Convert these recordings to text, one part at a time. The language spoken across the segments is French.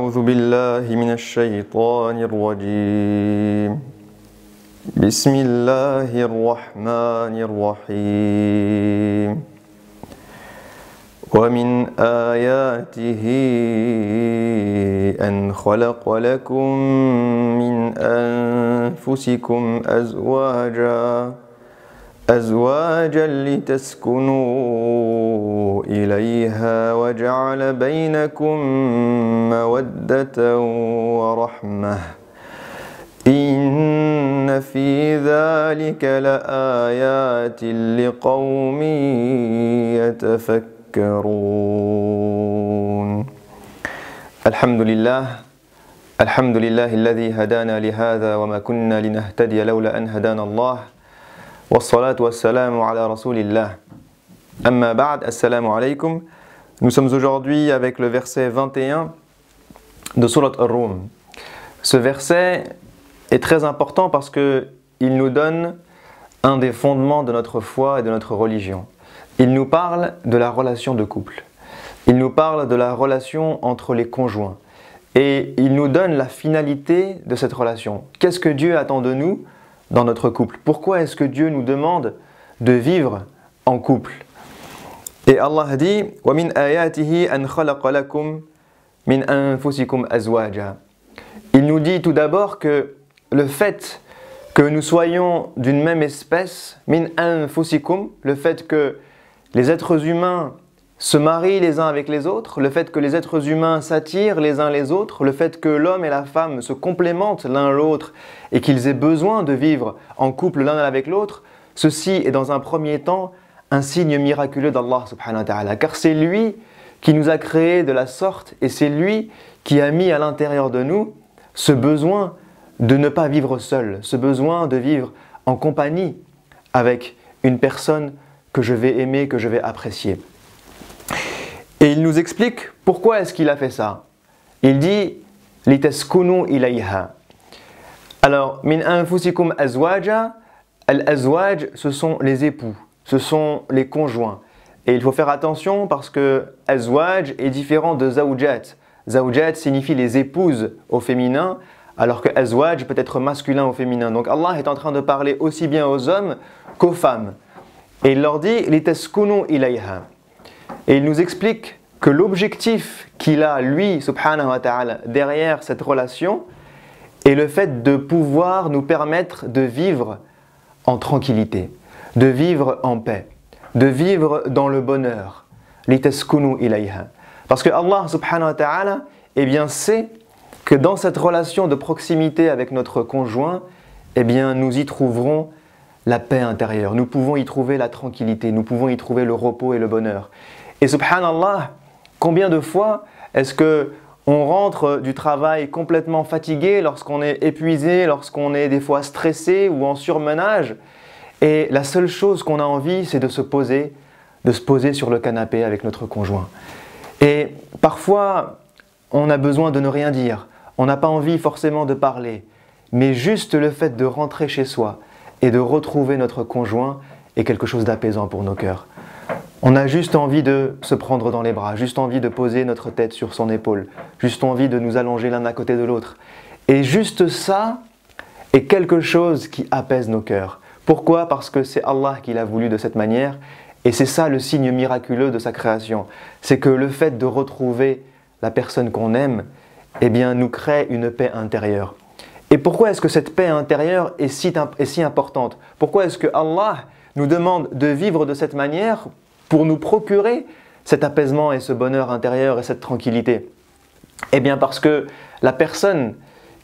أعوذ بالله من الشيطان الرجيم بسم الله الرحمن الرحيم ومن آياته أن خلق لكم من أنفسكم أزواجا لتسكنوا إليها وجعل بينكم مودة ورحمة إن في ذلك لآيات لقوم يتفكرون. الحمد لله الذي هدانا لهذا وما كنا لنهتدي لولا أن هدانا الله والصلاة والسلام ala rasulillah. Amma ba'd, assalamu alaikum. Nous sommes aujourd'hui avec le verset 21 de Surat Ar-Rum. Ce verset est très important parce qu'il nous donne un des fondements de notre foi et de notre religion. Il nous parle de la relation de couple. Il nous parle de la relation entre les conjoints. Et il nous donne la finalité de cette relation. Qu'est-ce que Dieu attend de nous dans notre couple? Pourquoi est-ce que Dieu nous demande de vivre en couple? Et Allah dit وَمِنْ آيَاتِهِ أَنْ خَلَقَ لَكُمْ مِنْ أَنفُسِكُمْ أَزْوَاجًا. Il nous dit tout d'abord que le fait que nous soyons d'une même espèce, min anfusikum, le fait que les êtres humains se marient les uns avec les autres, le fait que les êtres humains s'attirent les uns les autres, le fait que l'homme et la femme se complémentent l'un l'autre et qu'ils aient besoin de vivre en couple l'un avec l'autre, ceci est dans un premier temps un signe miraculeux d'Allah subhanahu wa ta'ala, car c'est lui qui nous a créés de la sorte et c'est lui qui a mis à l'intérieur de nous ce besoin de ne pas vivre seul, ce besoin de vivre en compagnie avec une personne que je vais aimer, que je vais apprécier. Et il nous explique pourquoi est-ce qu'il a fait ça. Il dit لِتَسْكُنُوا إِلَيْهَا. Alors, min anfusikum azwaja, al-azwaj, ce sont les époux, ce sont les conjoints. Et il faut faire attention parce que azwaj est différent de zawjat. Zawjat signifie les épouses au féminin, alors que azwaj peut être masculin au féminin. Donc Allah est en train de parler aussi bien aux hommes qu'aux femmes. Et il leur dit لِتَسْكُنُوا إِلَيْهَا. Et il nous explique que l'objectif qu'il a, lui, subhanahu wa ta'ala, derrière cette relation, est le fait de pouvoir nous permettre de vivre en tranquillité, de vivre en paix, de vivre dans le bonheur. لِتَسْكُنُوا إِلَيْهَا. Parce que Allah subhanahu wa ta'ala, eh bien, sait que dans cette relation de proximité avec notre conjoint, eh bien, nous y trouverons la paix intérieure, nous pouvons y trouver la tranquillité, nous pouvons y trouver le repos et le bonheur. Et subhanallah, combien de fois est-ce que on rentre du travail complètement fatigué, lorsqu'on est épuisé, lorsqu'on est des fois stressé ou en surmenage, et la seule chose qu'on a envie, c'est de se poser sur le canapé avec notre conjoint. Et parfois, on a besoin de ne rien dire, on n'a pas envie forcément de parler, mais juste le fait de rentrer chez soi et de retrouver notre conjoint est quelque chose d'apaisant pour nos cœurs. On a juste envie de se prendre dans les bras, juste envie de poser notre tête sur son épaule, juste envie de nous allonger l'un à côté de l'autre. Et juste ça est quelque chose qui apaise nos cœurs. Pourquoi? Parce que c'est Allah qui l'a voulu de cette manière et c'est ça le signe miraculeux de sa création. C'est que le fait de retrouver la personne qu'on aime, eh bien, nous crée une paix intérieure. Et pourquoi est-ce que cette paix intérieure est si importante? Pourquoi est-ce que Allah nous demande de vivre de cette manière pour nous procurer cet apaisement et ce bonheur intérieur et cette tranquillité? Eh bien parce que la personne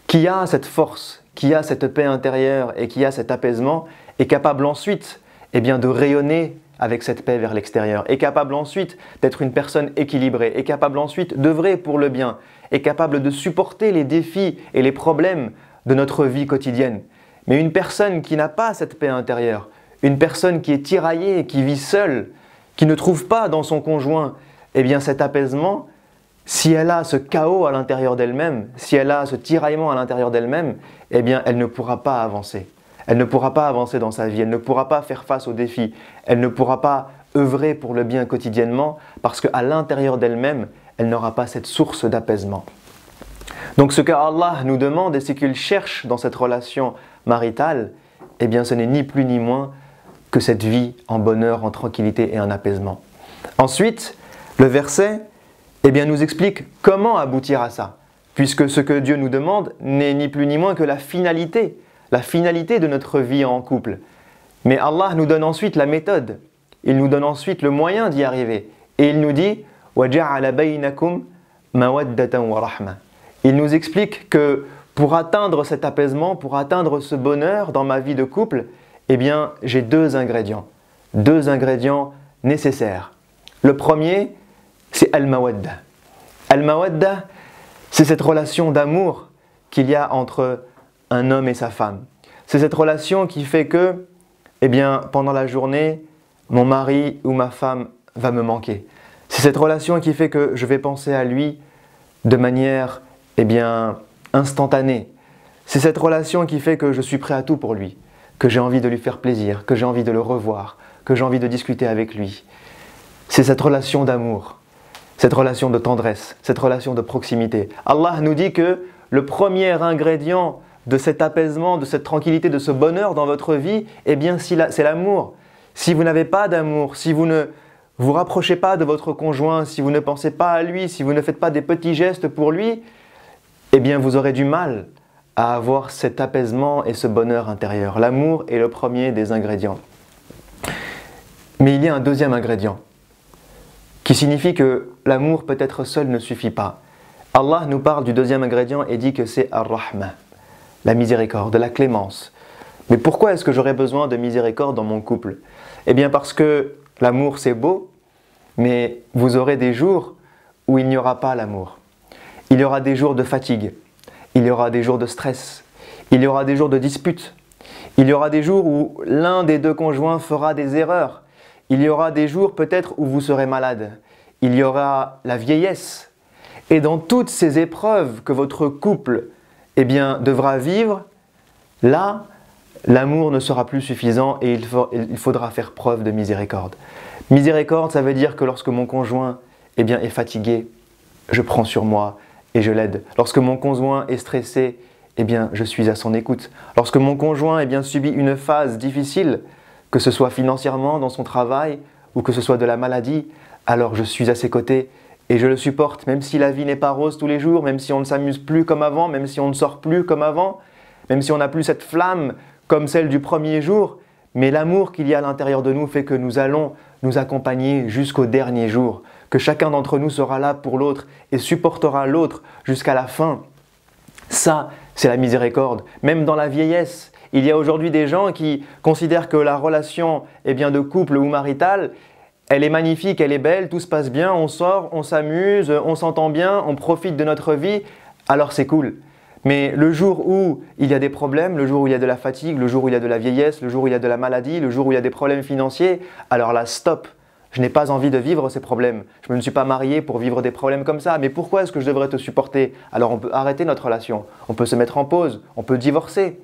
qui a cette force, qui a cette paix intérieure et qui a cet apaisement est capable ensuite eh bien, de rayonner avec cette paix vers l'extérieur, est capable ensuite d'être une personne équilibrée, est capable ensuite d'œuvrer pour le bien, est capable de supporter les défis et les problèmes de notre vie quotidienne. Mais une personne qui n'a pas cette paix intérieure, une personne qui est tiraillée, qui vit seule, qui ne trouve pas dans son conjoint eh bien cet apaisement, si elle a ce chaos à l'intérieur d'elle-même, si elle a ce tiraillement à l'intérieur d'elle-même, eh bien elle ne pourra pas avancer. Elle ne pourra pas avancer dans sa vie, elle ne pourra pas faire face aux défis, elle ne pourra pas œuvrer pour le bien quotidiennement parce qu'à l'intérieur d'elle-même, elle n'aura pas cette source d'apaisement. Donc ce qu'Allah nous demande et ce qu'il cherche dans cette relation maritale, eh bien ce n'est ni plus ni moins que cette vie en bonheur, en tranquillité et en apaisement. Ensuite, le verset nous explique comment aboutir à ça, puisque ce que Dieu nous demande n'est ni plus ni moins que la finalité de notre vie en couple. Mais Allah nous donne ensuite la méthode, il nous donne ensuite le moyen d'y arriver. Et il nous dit « وَجَعَلَ بَيْنَكُمْ مَوَدَّةً وَرَحْمَةً » Il nous explique que pour atteindre cet apaisement, pour atteindre ce bonheur dans ma vie de couple, eh bien j'ai deux ingrédients nécessaires. Le premier, c'est Al-Mawadda. Al-Mawadda, c'est cette relation d'amour qu'il y a entre un homme et sa femme. C'est cette relation qui fait que, eh bien, pendant la journée, mon mari ou ma femme va me manquer. C'est cette relation qui fait que je vais penser à lui de manière, eh bien, instantanée. C'est cette relation qui fait que je suis prêt à tout pour lui, que j'ai envie de lui faire plaisir, que j'ai envie de le revoir, que j'ai envie de discuter avec lui. C'est cette relation d'amour, cette relation de tendresse, cette relation de proximité. Allah nous dit que le premier ingrédient de cet apaisement, de cette tranquillité, de ce bonheur dans votre vie, eh bien c'est l'amour. Si vous n'avez pas d'amour, si vous ne vous rapprochez pas de votre conjoint, si vous ne pensez pas à lui, si vous ne faites pas des petits gestes pour lui, eh bien vous aurez du mal à avoir cet apaisement et ce bonheur intérieur. L'amour est le premier des ingrédients. Mais il y a un deuxième ingrédient qui signifie que l'amour peut-être seul ne suffit pas. Allah nous parle du deuxième ingrédient et dit que c'est Ar-Rahma, la miséricorde, la clémence. Mais pourquoi est-ce que j'aurais besoin de miséricorde dans mon couple? Eh bien parce que l'amour c'est beau, mais vous aurez des jours où il n'y aura pas l'amour. Il y aura des jours de fatigue, il y aura des jours de stress, il y aura des jours de disputes, il y aura des jours où l'un des deux conjoints fera des erreurs, il y aura des jours peut-être où vous serez malade, il y aura la vieillesse. Et dans toutes ces épreuves que votre couple devra vivre, là, l'amour ne sera plus suffisant et il faudra faire preuve de miséricorde. Miséricorde, ça veut dire que lorsque mon conjoint est fatigué, je prends sur moi et je l'aide. Lorsque mon conjoint est stressé, je suis à son écoute. Lorsque mon conjoint subit une phase difficile, que ce soit financièrement, dans son travail, ou que ce soit de la maladie, alors je suis à ses côtés et je le supporte, même si la vie n'est pas rose tous les jours, même si on ne s'amuse plus comme avant, même si on ne sort plus comme avant, même si on n'a plus cette flamme comme celle du premier jour, mais l'amour qu'il y a à l'intérieur de nous fait que nous allons nous accompagner jusqu'au dernier jour, que chacun d'entre nous sera là pour l'autre et supportera l'autre jusqu'à la fin. Ça, c'est la miséricorde. Même dans la vieillesse, il y a aujourd'hui des gens qui considèrent que la relation de couple ou maritale, elle est magnifique, elle est belle, tout se passe bien, on sort, on s'amuse, on s'entend bien, on profite de notre vie, alors c'est cool. Mais le jour où il y a des problèmes, le jour où il y a de la fatigue, le jour où il y a de la vieillesse, le jour où il y a de la maladie, le jour où il y a des problèmes financiers, alors là, stop. Je n'ai pas envie de vivre ces problèmes. Je ne me suis pas marié pour vivre des problèmes comme ça. Mais pourquoi est-ce que je devrais te supporter? Alors on peut arrêter notre relation, on peut se mettre en pause, on peut divorcer.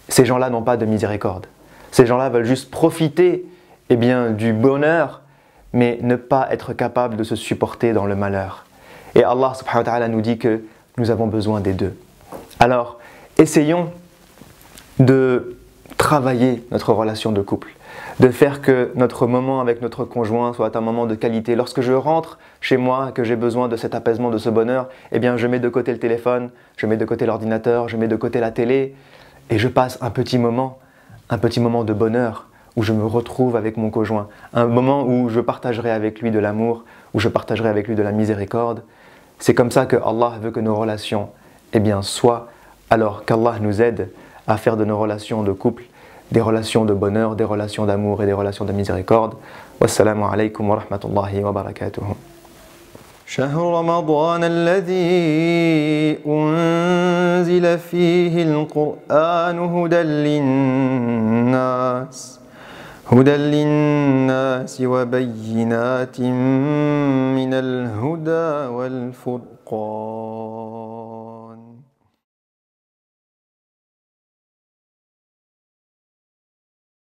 Ces gens-là n'ont pas de miséricorde. Ces gens-là veulent juste profiter du bonheur, mais ne pas être capables de se supporter dans le malheur. Et Allah subhanahu wa ta'ala nous dit que nous avons besoin des deux. Alors, essayons de travailler notre relation de couple, de faire que notre moment avec notre conjoint soit un moment de qualité. Lorsque je rentre chez moi, que j'ai besoin de cet apaisement, de ce bonheur, je mets de côté le téléphone, je mets de côté l'ordinateur, je mets de côté la télé et je passe un petit moment de bonheur où je me retrouve avec mon conjoint, un moment où je partagerai avec lui de l'amour, où je partagerai avec lui de la miséricorde. C'est comme ça que Allah veut que nos relations soient, alors qu'Allah nous aide à faire de nos relations de couple des relations de bonheur, des relations d'amour et des relations de miséricorde. Wassalamu alaykum wa rahmatullahi wa barakatuh. شهر رمضان الذي أنزل فيه القرآن هدى للناس وبينات من الهدى والفرقان